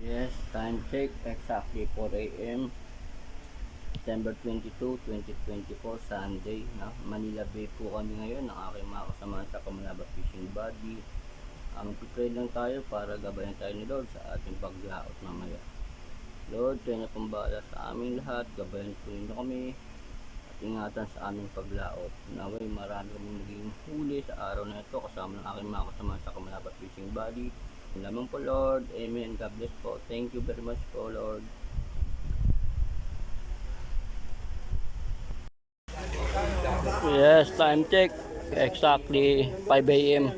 Yes, time check exactly 4 a.m. September 22, 2024, Sunday. Manila Bay po kami ngayon ng aking mga kasama sa Kamanaba Fishing Body. Magpipray lang tayo para gabayan tayo ni Lord sa ating paglaot mamaya. Lord, kayo na pong bahala sa aming lahat. Gabayan po ninyo kami at ingatan sa aming paglaot. Naway marami kaming magiging huli sa araw na ito kasama ng aking mga kasama sa Kamanaba Fishing Body. Lamang po Lord. Amen. God bless po. Thank you very much po Lord. Yes, time check. Exactly 5 a.m.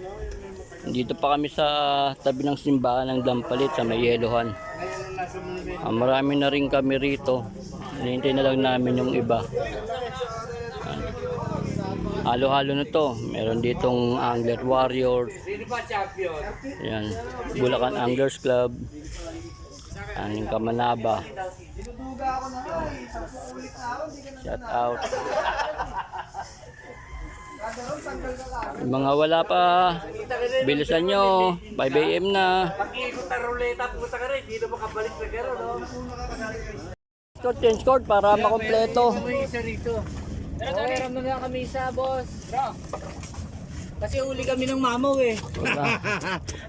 Dito pa kami sa tabi ng simbahan ng Dampalit sa may Yelohan. Marami na rin kami rito. Hinihintay na lang namin yung iba. Halo-halo na to. Meron ditong Angler Warrior. Yan. Bulacan Anglers Club. Aning Kamanaba. Shout out. Yung mga wala pa, bilisan nyo. 5 a.m. na. Pag-iikot ang ruleta, puta ka rin. Dito makabalik na gano'n, no? Change code para makompleto. May isa rito. Okay, ramdam na kami isa, boss. Kasi uli kami ng mamaw eh.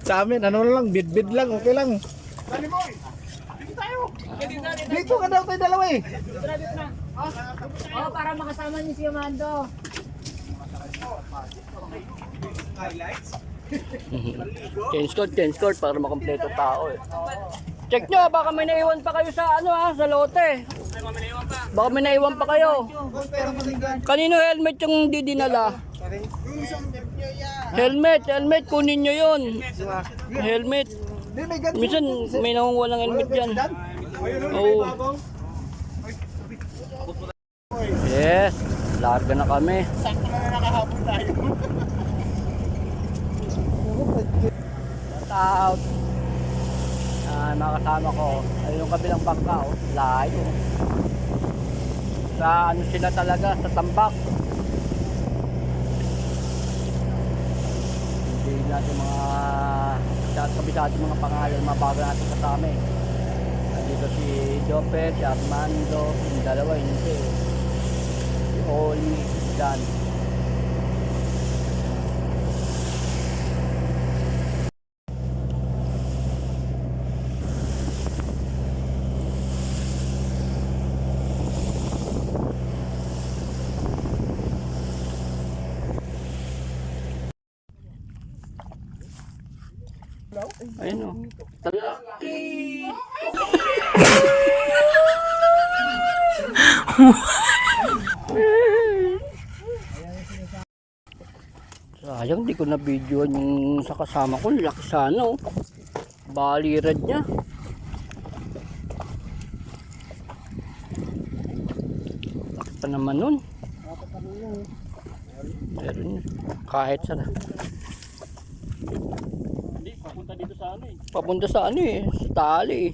Sa amin, ano lang, bid-bid lang, okay lang. Dito ka daw tayo dalawa eh. Oh, para makasama niyo si Amando. Change code para makompleto tao eh. Check nyo, baka may naiwan pa kayo sa sa lote. Baka may naiwan pa kayo. Kanino helmet yung didinala? Helmet, kunin nyo yun. Helmet. Minsan may nangunguha ng helmet dyan. Oo. Yes, larga na kami. Sakto na nakahabol tayo. Shout out. Mga kasama ko. Ayun yung kabilang bangka. Layo. Sa ano sila talaga, sa tambak. Hindi natin kabisado mga pangalan, mga bago natin kasama eh. Dito si Jopet, si Armando, yung dalawa hindi. Si Oli, si Dan. Ayun o. Sayang di ko na videoan yung sa kasama ko. Laki sana o. Balirad niya. Laki pa naman nun. Meron kahit sana. Papunta sa ano eh, sa tali eh.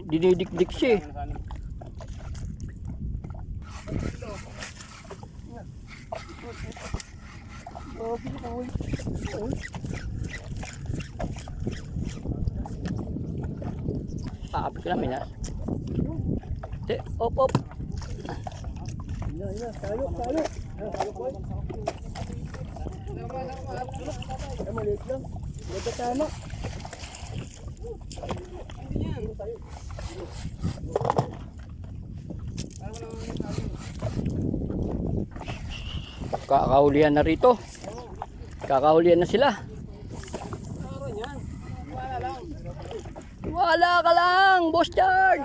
Dinidikdik siya eh. Paapit ko namin ha. Op. Tayo. Maliit lang. Ito tama. Kakahulihan na rito. Kakahulihan na sila. Wala ka lang, Boss Chard.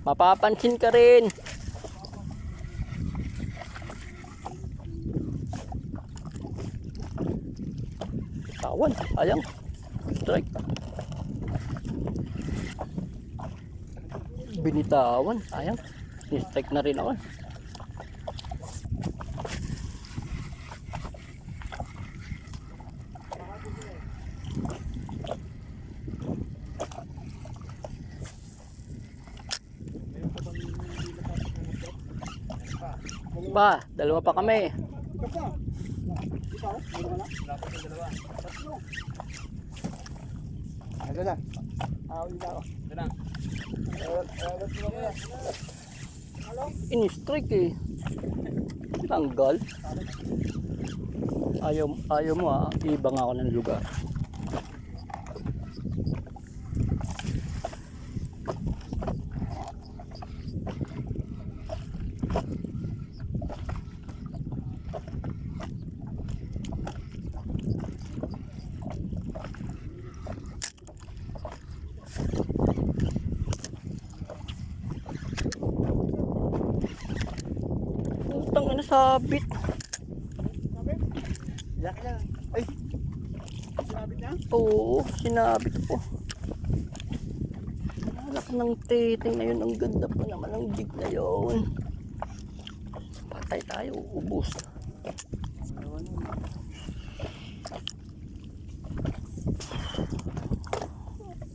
Mapapansin ka rin. Tawan, ayang. Strike. Binitawan, ayang. Strike na rin ako. Dalawa pa kami. Ikaw? Ikaw na? Ano na? Awin na ako. In-strike eh. Tanggal. Ayaw mo ah. Ibang ako ng lugar. Putang ina, sabit. Laki na. Ay! Sinabit na? Oo, sinabit ko. Anak ng titing na yun. Ang ganda pa naman ng jig na yun. Patay tayo, ubus.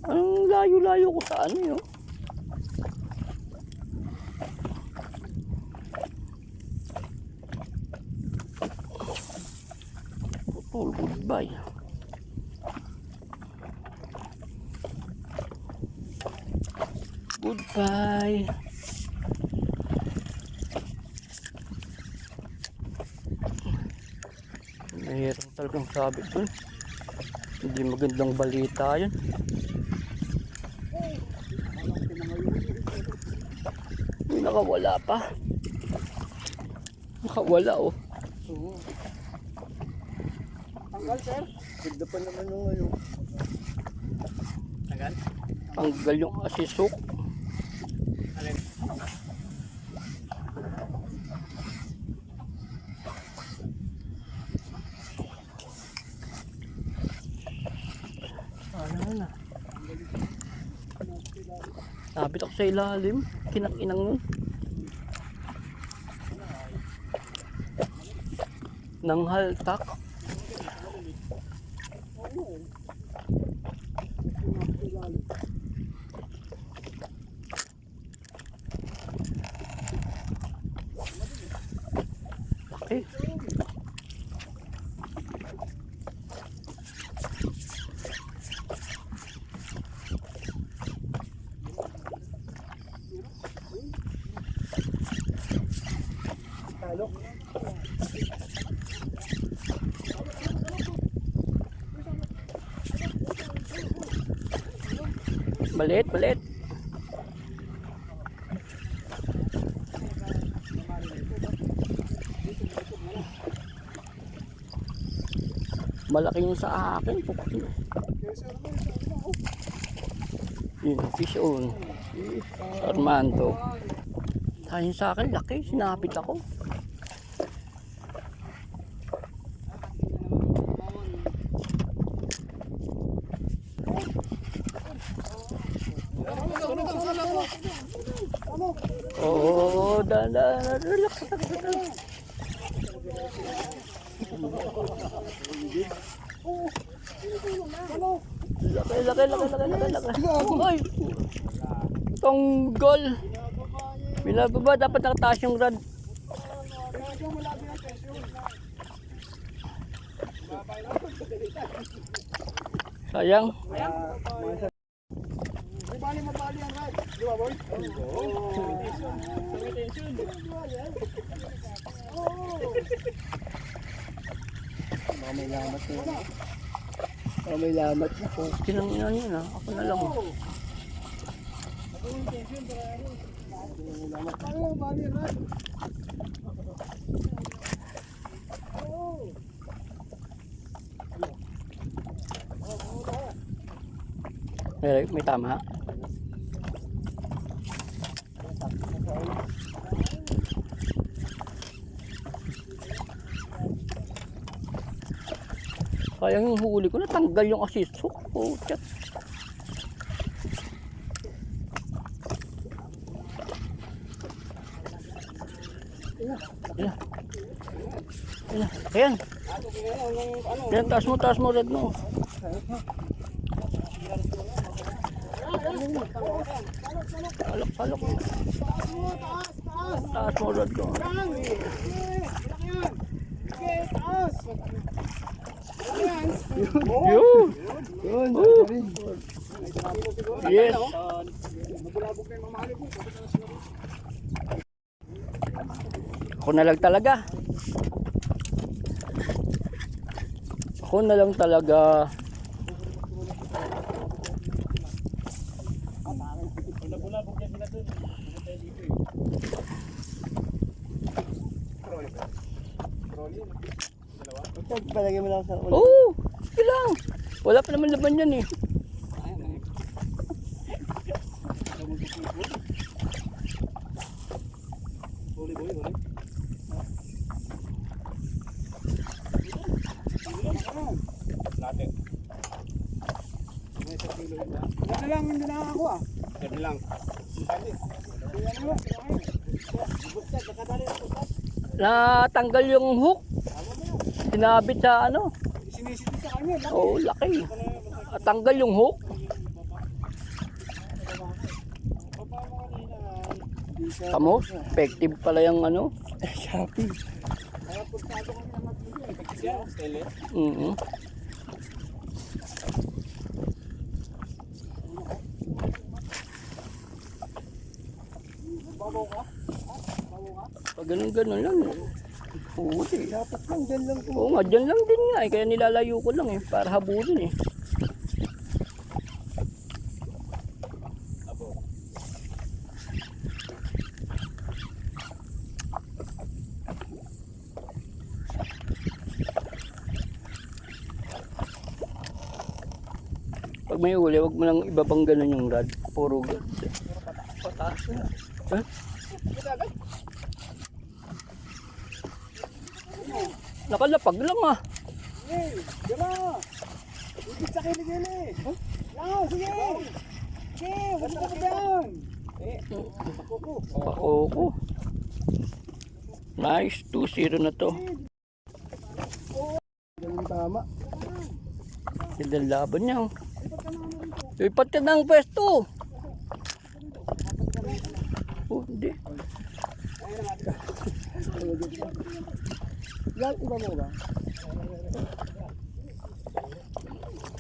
Ang layo-layo ko sa ano yun. Oh, goodbye. Goodbye. Mayroon talagang sabit dun. Hindi magandang balita yun. May nakawala pa. Nakawala oh. Oo. Tanggal, sir. Ganda pa naman yung ano. Tanggal? Tanggal yung asisok. Alin? Ano na? Sabit ako sa ilalim. Kinang-inang nun. Nang haltak. Laki. Talok. Balit, balit. Malaki yung sa akin. Yun, fish on. Armando. Ayun sa akin, laki. Sinapit ako. Oh, relax. Laki. Ay! Tongol! Binababa, dapat nakataas yung rod. Sayang. Mabali ang rad. Di ba, boy? Baka may lamat na yun. Baka may lamat na. Kinang yun ah. Ako na lang. Mabali ang rad. May tama. Sayang yung huli ko, natanggal yung asisok. Oh, chat. Ayan. Ayan, taas mo, red mo. Salok. Taas mo, red mo. Yun. Yun. Yes. Ako na lang talaga. Ako na lang talaga. Palagay mo lang sa ulo. Oo, ilang. Wala pa naman laban yan eh. Yan na lang, hindi na ako ah. Ganun lang. Natanggal yung hook. Sinabit sa ano. Sinisiti sa kanya. Oo, laki. Natanggal yung hook. Tamo, effective pala yung ano. Shopee. Mm. Pag ganun lang eh. Oo, Dapat lang, dyan lang. oo nga, dyan lang din nga eh. Kaya nilalayo ko lang eh. Para habulin eh. Pag may huli, wag mo lang ibabang ganun yung rod. Puro rod. Pataas na. Huh? Nakalapag lang ah. Hey, gano'n. Ikit sa kilig-ili. Lang, sige. Sige, wala ka pa dyan. Pakoko. Nice, 2-0 na to. Ganun tama. Ganda ang laban niya. Oh. Lipat ka ng pwesto. Oh, hindi. Yan, iba mo ba?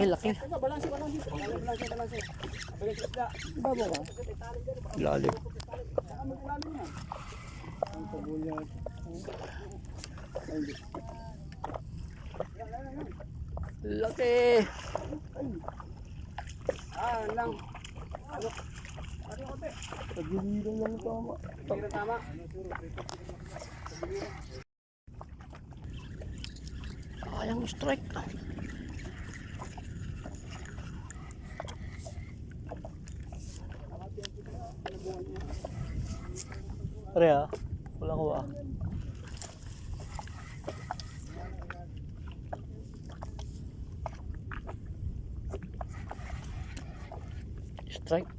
Ay, laki. Iba mo ba? Lalim. Ang pagulyan. Laki. Lang. Ano? Ano kote? Pagiliran lang tama. Pagiliran tama. Kayang strike. Pare ah. Wala ko ah. Strike.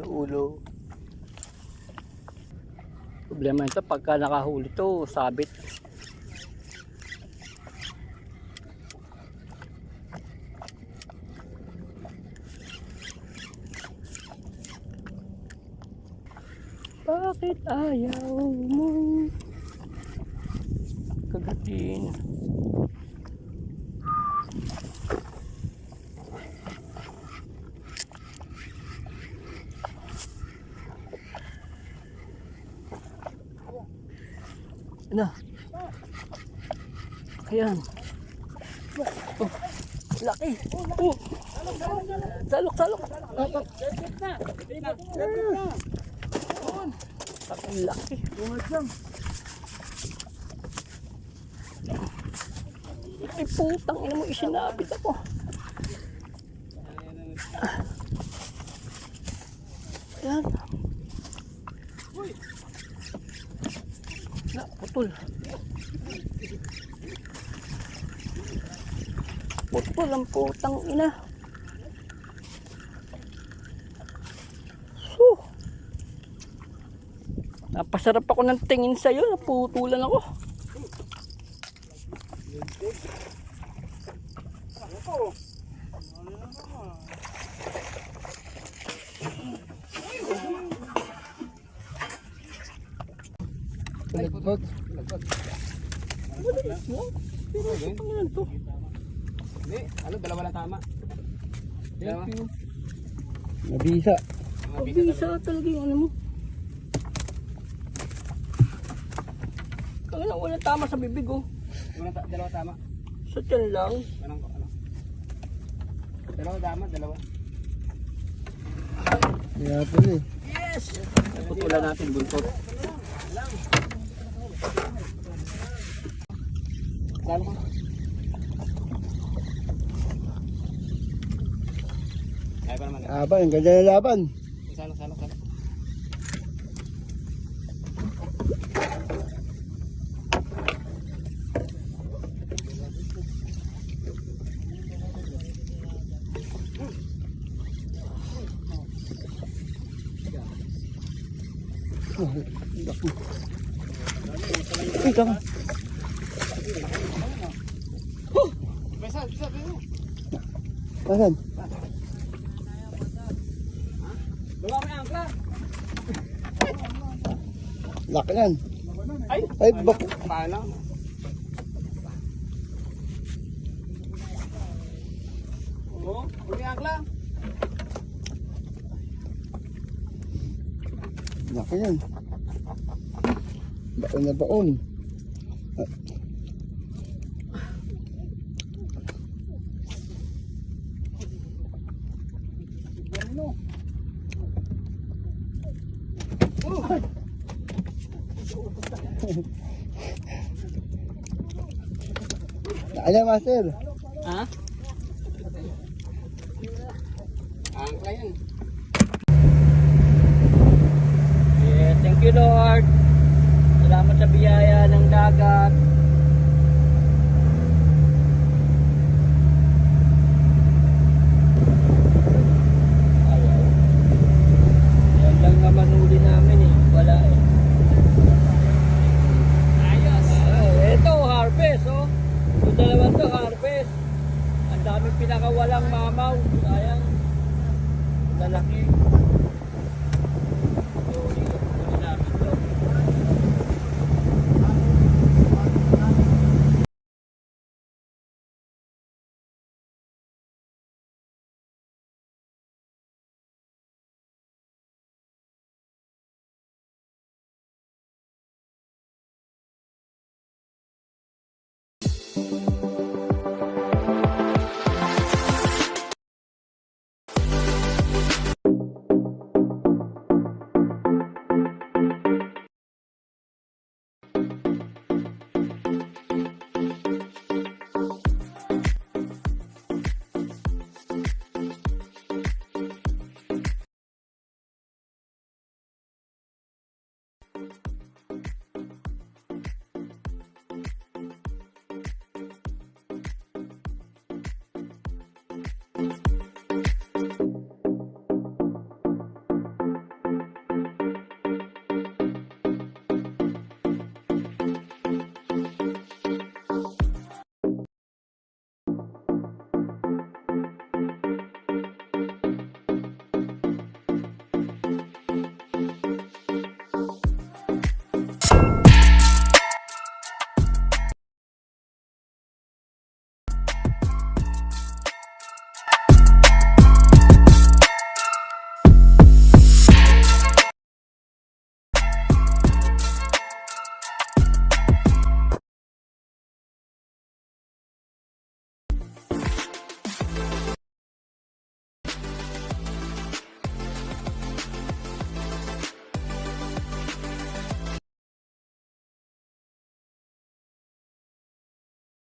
Ulo. Problema ito pagka nakahuli to, sabit. Bakit ayaw mo kagatin? Na. Ayan. Oh, laki. Oh. Salok. Ang laki. Ay putang ina mo, isinabit ako. Ayan. Na, putol. Putol ang putang ina. Napasarap ako ng tingin sa'yo. Naputulan ako. Lagbag. Madalis mo. Pero sa pangalan to. Hindi, ano, dalawa lang tama. Dalawa. Thank you. Nabisa. Pabisa talaga yung ano mo. Kaya wala tama sa bibig oh. Dalawa tama. Sa tiyan lang. Anong, ano? Dalawa tama, dalawa. Kaya po eh. Yes! Putulan natin buntot. Saan ko? Kaya pa naman. Laban, ang ganda ng laban. Saan? Uy, tama. Bisa. Asan? Bawa ko yung angkla. Laki yan. Ay, Bak. paano? Oo, huli ang angkla. Laki yan. Baon na baon. Ano, master? Ha? Angkla yan. Yeah, thank you Lord. Salamat sa biyaya ng dagat. Ayaw. Yan lang naman huli namin eh. Wala eh. Ayos. Ito harvest oh. Yung dalawa to harvest. Ang daming pinakawalang mamaw. Sayang. Lalaki. Huli namin to.